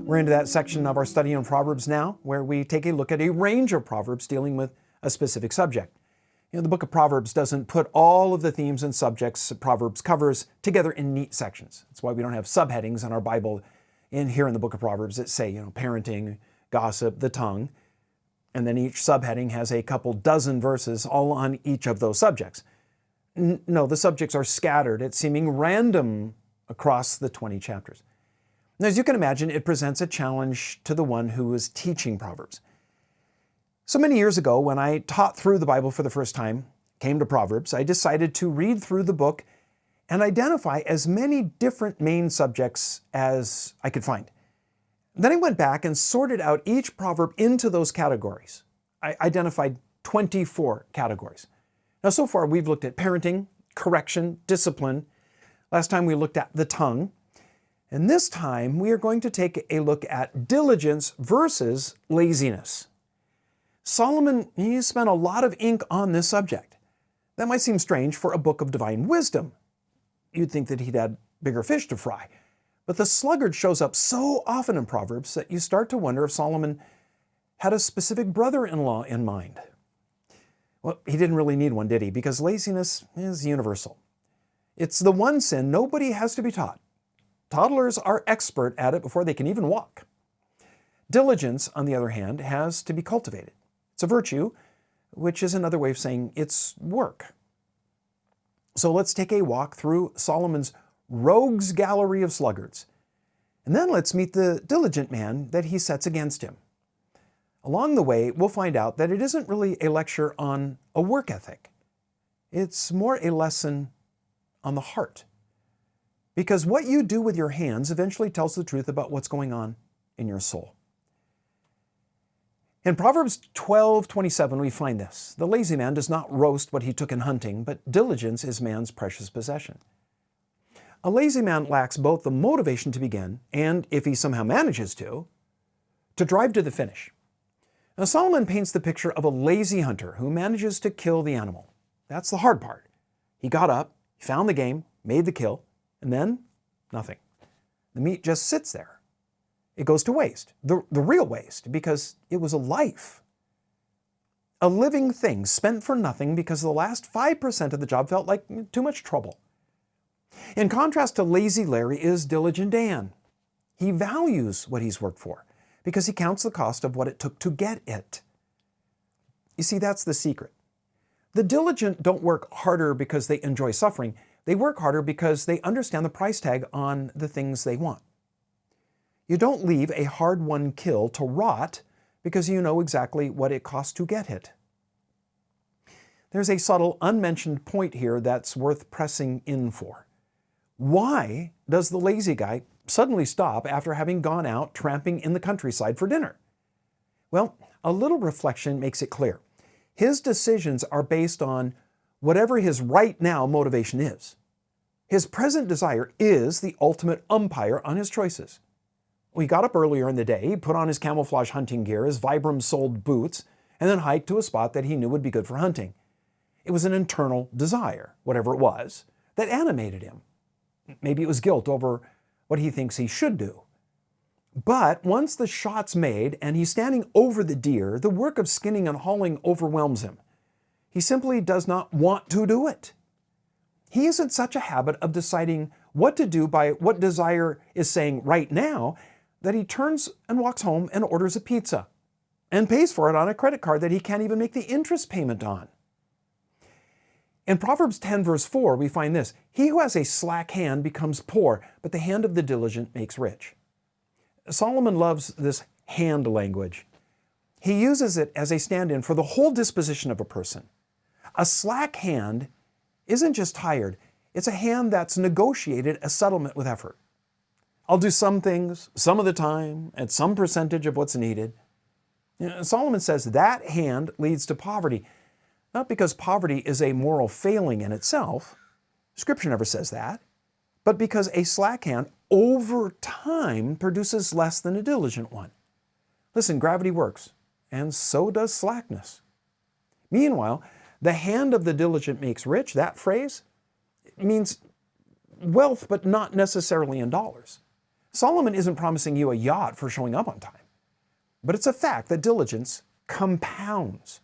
We're into that section of our study on Proverbs now, where we take a look at a range of Proverbs dealing with a specific subject. The book of Proverbs doesn't put all of the themes and subjects Proverbs covers together in neat sections. That's why we don't have subheadings in our Bible here in the book of Proverbs that say, parenting, gossip, the tongue, and then each subheading has a couple dozen verses all on each of those subjects. No, the subjects are scattered at seeming random across the 20 chapters. Now, as you can imagine, it presents a challenge to the one who is teaching Proverbs. So many years ago, when I taught through the Bible for the first time, came to Proverbs, I decided to read through the book and identify as many different main subjects as I could find. Then I went back and sorted out each proverb into those categories. I identified 24 categories. Now, so far, we've looked at parenting, correction, discipline. Last time we looked at the tongue. And this time, we are going to take a look at diligence versus laziness. Solomon, he spent a lot of ink on this subject. That might seem strange for a book of divine wisdom. You'd think that he'd had bigger fish to fry. But the sluggard shows up so often in Proverbs that you start to wonder if Solomon had a specific brother-in-law in mind. Well, he didn't really need one, did he? Because laziness is universal. It's the one sin nobody has to be taught. Toddlers are expert at it before they can even walk. Diligence, on the other hand, has to be cultivated. It's a virtue, which is another way of saying it's work. So let's take a walk through Solomon's rogues gallery of sluggards. And then let's meet the diligent man that he sets against him. Along the way, we'll find out that it isn't really a lecture on a work ethic. It's more a lesson on the heart. Because what you do with your hands eventually tells the truth about what's going on in your soul. In Proverbs 12:27, we find this: the lazy man does not roast what he took in hunting, but diligence is man's precious possession. A lazy man lacks both the motivation to begin and, if he somehow manages to drive to the finish. Now, Solomon paints the picture of a lazy hunter who manages to kill the animal. That's the hard part. He got up, he found the game, made the kill, and then nothing. The meat just sits there. It goes to waste, the real waste, because it was a life. A living thing spent for nothing because the last 5% of the job felt like too much trouble. In contrast to lazy Larry is diligent Dan. He values what he's worked for because he counts the cost of what it took to get it. You see, that's the secret. The diligent don't work harder because they enjoy suffering. They work harder because they understand the price tag on the things they want. You don't leave a hard-won kill to rot because you know exactly what it costs to get it. There's a subtle, unmentioned point here that's worth pressing in for. Why does the lazy guy suddenly stop after having gone out tramping in the countryside for dinner? Well, a little reflection makes it clear. His decisions are based on whatever his right now motivation is. His present desire is the ultimate umpire on his choices. He got up earlier in the day, he put on his camouflage hunting gear, his Vibram-soled boots, and then hiked to a spot that he knew would be good for hunting. It was an internal desire, whatever it was, that animated him. Maybe it was guilt over what he thinks he should do. But once the shot's made and he's standing over the deer, the work of skinning and hauling overwhelms him. He simply does not want to do it. He is in such a habit of deciding what to do by what desire is saying right now that he turns and walks home and orders a pizza and pays for it on a credit card that he can't even make the interest payment on. In Proverbs 10 verse 4, we find this: he who has a slack hand becomes poor, but the hand of the diligent makes rich. Solomon loves this hand language. He uses it as a stand-in for the whole disposition of a person. A slack hand isn't just tired, it's a hand that's negotiated a settlement with effort. I'll do some things, some of the time, at some percentage of what's needed. Solomon says that hand leads to poverty, not because poverty is a moral failing in itself, Scripture never says that, but because a slack hand over time produces less than a diligent one. Listen, gravity works, and so does slackness. Meanwhile, the hand of the diligent makes rich, that phrase, means wealth, but not necessarily in dollars. Solomon isn't promising you a yacht for showing up on time, but it's a fact that diligence compounds.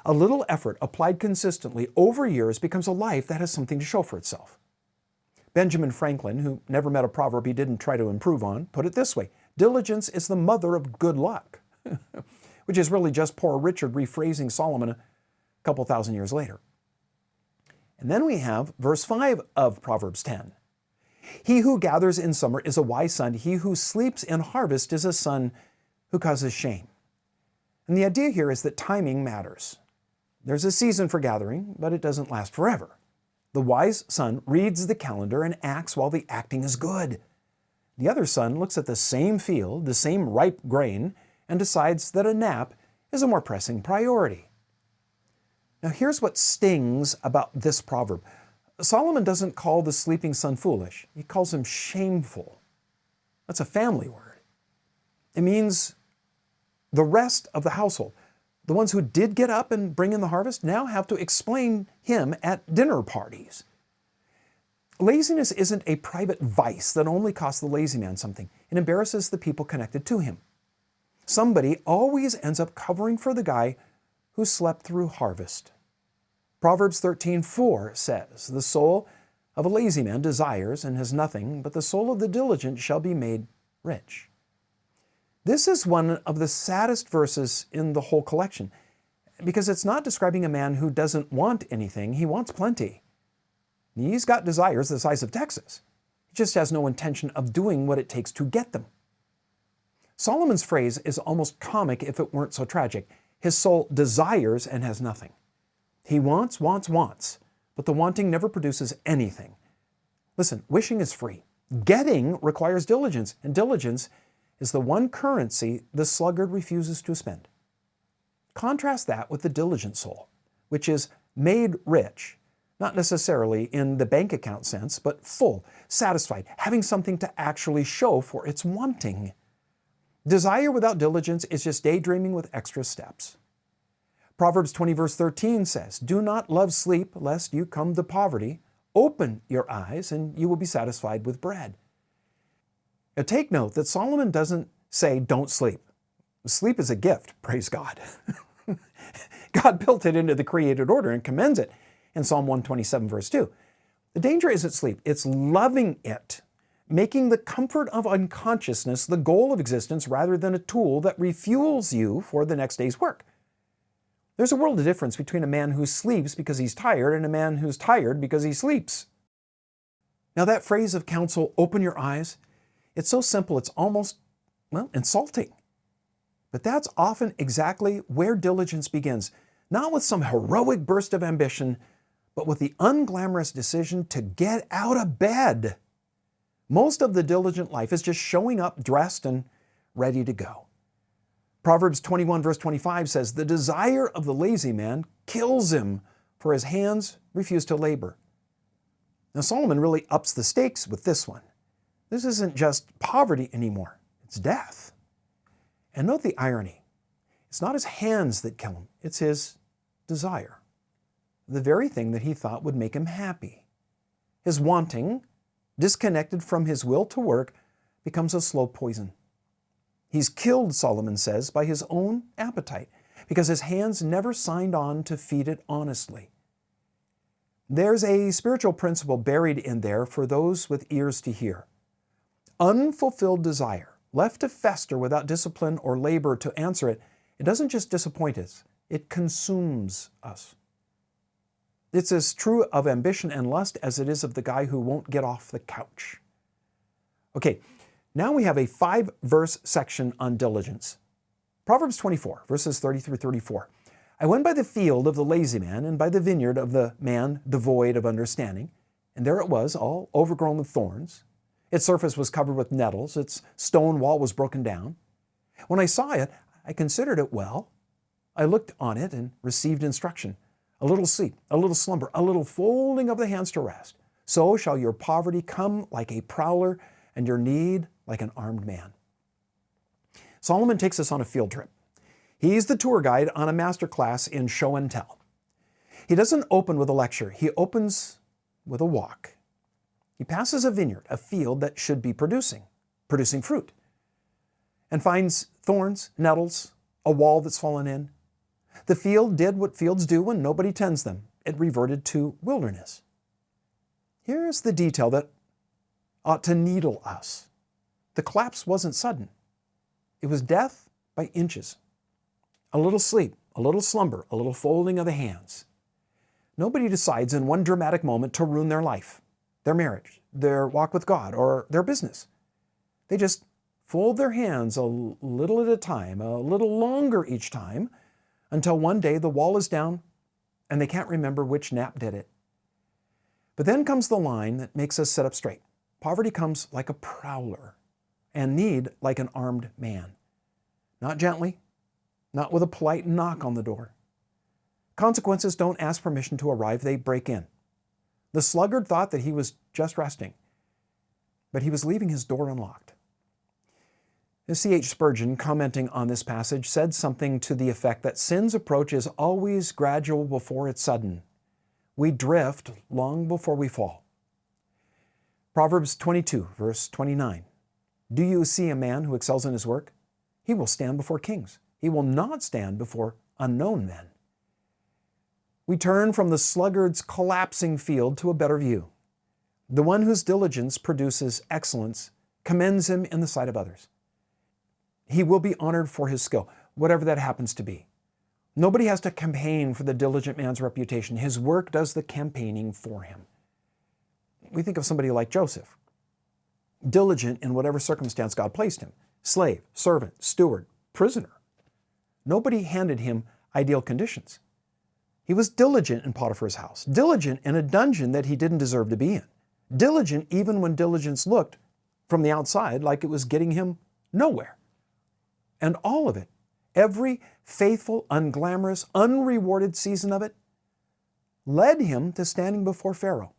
A little effort applied consistently over years becomes a life that has something to show for itself. Benjamin Franklin, who never met a proverb he didn't try to improve on, put it this way: diligence is the mother of good luck, which is really just poor Richard rephrasing Solomon a couple thousand years later. And then we have verse 5 of Proverbs 10. He who gathers in summer is a wise son. He who sleeps in harvest is a son who causes shame. And the idea here is that timing matters. There's a season for gathering, but it doesn't last forever. The wise son reads the calendar and acts while the acting is good. The other son looks at the same field, the same ripe grain, and decides that a nap is a more pressing priority. Now here's what stings about this proverb. Solomon doesn't call the sleeping son foolish. He calls him shameful. That's a family word. It means the rest of the household, the ones who did get up and bring in the harvest, now have to explain him at dinner parties. Laziness isn't a private vice that only costs the lazy man something. It embarrasses the people connected to him. Somebody always ends up covering for the guy who slept through harvest. Proverbs 13:4 says, "The soul of a lazy man desires and has nothing, but the soul of the diligent shall be made rich." This is one of the saddest verses in the whole collection, because it's not describing a man who doesn't want anything. He wants plenty. He's got desires the size of Texas. He just has no intention of doing what it takes to get them. Solomon's phrase is almost comic if it weren't so tragic. His soul desires and has nothing. He wants, but the wanting never produces anything. Listen, wishing is free. Getting requires diligence, and diligence is the one currency the sluggard refuses to spend. Contrast that with the diligent soul, which is made rich, not necessarily in the bank account sense, but full, satisfied, having something to actually show for its wanting. Desire without diligence is just daydreaming with extra steps. Proverbs 20 verse 13 says, "Do not love sleep, lest you come to poverty. Open your eyes, and you will be satisfied with bread." Now take note that Solomon doesn't say don't sleep. Sleep is a gift, praise God. God built it into the created order and commends it in Psalm 127 verse 2. The danger isn't sleep, it's loving it, making the comfort of unconsciousness the goal of existence rather than a tool that refuels you for the next day's work. There's a world of difference between a man who sleeps because he's tired and a man who's tired because he sleeps. Now that phrase of counsel, "open your eyes," it's so simple it's almost, insulting. But that's often exactly where diligence begins, not with some heroic burst of ambition, but with the unglamorous decision to get out of bed. Most of the diligent life is just showing up dressed and ready to go. Proverbs 21 verse 25 says, "The desire of the lazy man kills him, for his hands refuse to labor." Now Solomon really ups the stakes with this one. This isn't just poverty anymore, it's death. And note the irony. It's not his hands that kill him, it's his desire. The very thing that he thought would make him happy. His wanting, disconnected from his will to work, becomes a slow poison. He's killed, Solomon says, by his own appetite, because his hands never signed on to feed it honestly. There's a spiritual principle buried in there for those with ears to hear. Unfulfilled desire, left to fester without discipline or labor to answer it, it doesn't just disappoint us, it consumes us. It's as true of ambition and lust as it is of the guy who won't get off the couch. Okay, now we have a 5-verse section on diligence. Proverbs 24, verses 30 through 34. "I went by the field of the lazy man and by the vineyard of the man devoid of understanding, and there it was, all overgrown with thorns. Its surface was covered with nettles, its stone wall was broken down. When I saw it, I considered it well. I looked on it and received instruction. A little sleep, a little slumber, a little folding of the hands to rest. So shall your poverty come like a prowler, and your need like an armed man." Solomon takes us on a field trip. He's the tour guide on a master class in show and tell. He doesn't open with a lecture, he opens with a walk. He passes a vineyard, a field that should be producing. producing fruit, and finds thorns, nettles, a wall that's fallen in. The field did what fields do when nobody tends them. It reverted to wilderness. Here's the detail that ought to needle us. The collapse wasn't sudden. It was death by inches. A little sleep, a little slumber, a little folding of the hands. Nobody decides in one dramatic moment to ruin their life, their marriage, their walk with God, or their business. They just fold their hands a little at a time, a little longer each time, until one day the wall is down and they can't remember which nap did it. But then comes the line that makes us sit up straight. Poverty comes like a prowler, and need like an armed man. Not gently, not with a polite knock on the door. Consequences don't ask permission to arrive, they break in. The sluggard thought that he was just resting, but he was leaving his door unlocked. C.H. Spurgeon, commenting on this passage, said something to the effect that sin's approach is always gradual before it's sudden. We drift long before we fall. Proverbs 22, verse 29. Do you see a man who excels in his work? He will stand before kings. He will not stand before unknown men. We turn from the sluggard's collapsing field to a better view. The one whose diligence produces excellence commends him in the sight of others. He will be honored for his skill, whatever that happens to be. Nobody has to campaign for the diligent man's reputation. His work does the campaigning for him. We think of somebody like Joseph, diligent in whatever circumstance God placed him. Slave, servant, steward, prisoner. Nobody handed him ideal conditions. He was diligent in Potiphar's house, diligent in a dungeon that he didn't deserve to be in, diligent even when diligence looked from the outside like it was getting him nowhere. And all of it, every faithful, unglamorous, unrewarded season of it, led him to standing before Pharaoh,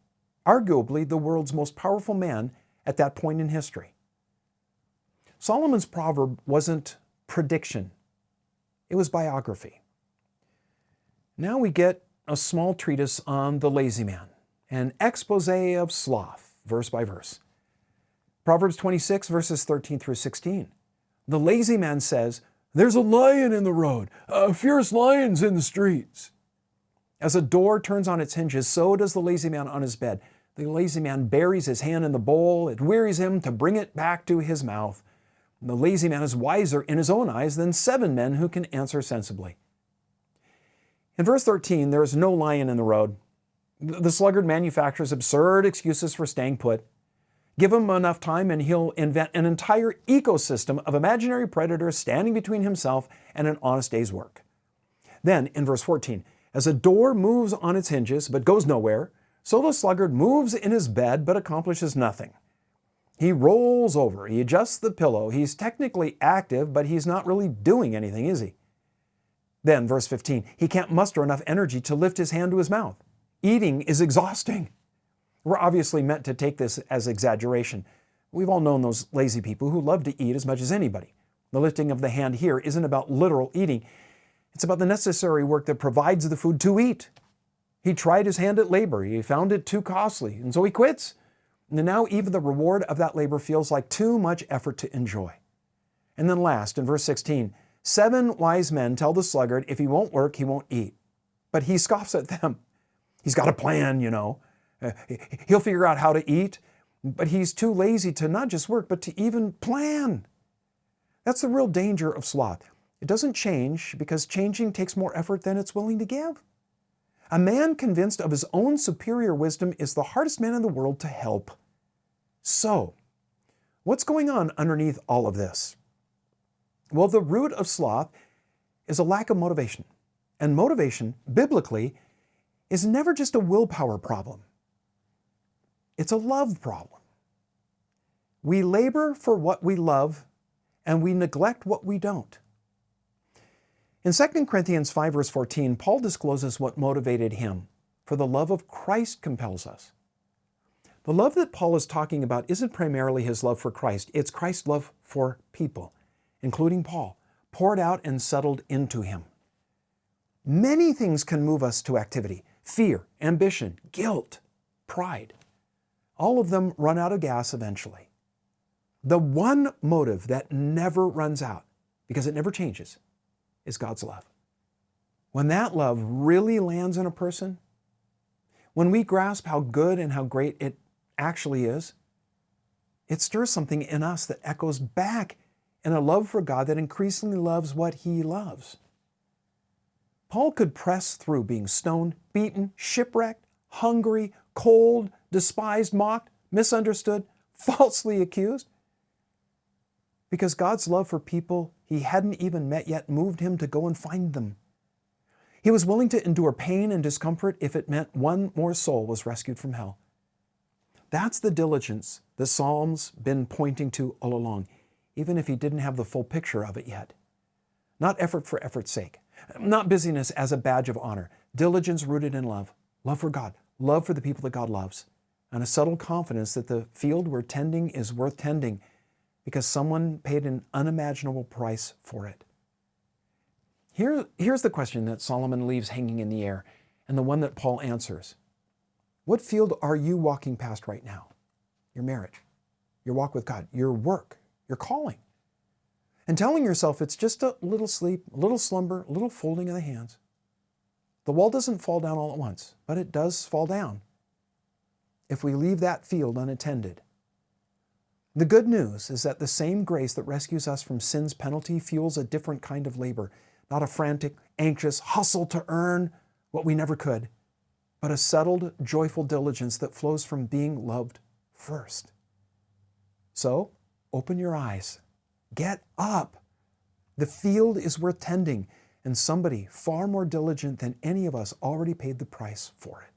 arguably the world's most powerful man at that point in history. Solomon's proverb wasn't prediction, it was biography. Now we get a small treatise on the lazy man, an expose of sloth, verse by verse. Proverbs 26, verses 13 through 16. The lazy man says, "There's a lion in the road, a fierce lion's in the streets." As a door turns on its hinges, so does the lazy man on his bed. The lazy man buries his hand in the bowl. It wearies him to bring it back to his mouth. The lazy man is wiser in his own eyes than 7 men who can answer sensibly. In verse 13, there is no lion in the road. The sluggard manufactures absurd excuses for staying put. Give him enough time and he'll invent an entire ecosystem of imaginary predators standing between himself and an honest day's work. Then, in verse 14, as a door moves on its hinges but goes nowhere, so the sluggard moves in his bed but accomplishes nothing. He rolls over, he adjusts the pillow, he's technically active, but he's not really doing anything, is he? Then, verse 15, he can't muster enough energy to lift his hand to his mouth. Eating is exhausting. We're obviously meant to take this as exaggeration. We've all known those lazy people who love to eat as much as anybody. The lifting of the hand here isn't about literal eating. It's about the necessary work that provides the food to eat. He tried his hand at labor. He found it too costly, and so he quits. And now even the reward of that labor feels like too much effort to enjoy. And then last, in verse 16, 7 wise men tell the sluggard if he won't work, he won't eat. But he scoffs at them. He's got a plan, you know. He'll figure out how to eat, but he's too lazy to not just work, but to even plan. That's the real danger of sloth. It doesn't change because changing takes more effort than it's willing to give. A man convinced of his own superior wisdom is the hardest man in the world to help. So, what's going on underneath all of this? Well, the root of sloth is a lack of motivation. And motivation, biblically, is never just a willpower problem. It's a love problem. We labor for what we love, and we neglect what we don't. In 2 Corinthians 5, verse 14, Paul discloses what motivated him. For the love of Christ compels us. The love that Paul is talking about isn't primarily his love for Christ. It's Christ's love for people, including Paul, poured out and settled into him. Many things can move us to activity: fear, ambition, guilt, pride. All of them run out of gas eventually. The one motive that never runs out, because it never changes, is God's love. When that love really lands in a person, when we grasp how good and how great it actually is, it stirs something in us that echoes back in a love for God that increasingly loves what He loves. Paul could press through being stoned, beaten, shipwrecked, hungry, cold, despised, mocked, misunderstood, falsely accused, because God's love for people he hadn't even met yet moved him to go and find them. He was willing to endure pain and discomfort if it meant one more soul was rescued from hell. That's the diligence the Psalm's been pointing to all along, even if he didn't have the full picture of it yet. Not effort for effort's sake, not busyness as a badge of honor. Diligence rooted in love, love for God, love for the people that God loves, and a subtle confidence that the field we're tending is worth tending because someone paid an unimaginable price for it. Here's the question that Solomon leaves hanging in the air, and the one that Paul answers. What field are you walking past right now? Your marriage, your walk with God, your work, your calling. And telling yourself it's just a little sleep, a little slumber, a little folding of the hands. The wall doesn't fall down all at once, but it does fall down if we leave that field unattended. The good news is that the same grace that rescues us from sin's penalty fuels a different kind of labor, not a frantic, anxious hustle to earn what we never could, but a settled, joyful diligence that flows from being loved first. So, open your eyes. Get up. The field is worth tending, and somebody far more diligent than any of us already paid the price for it.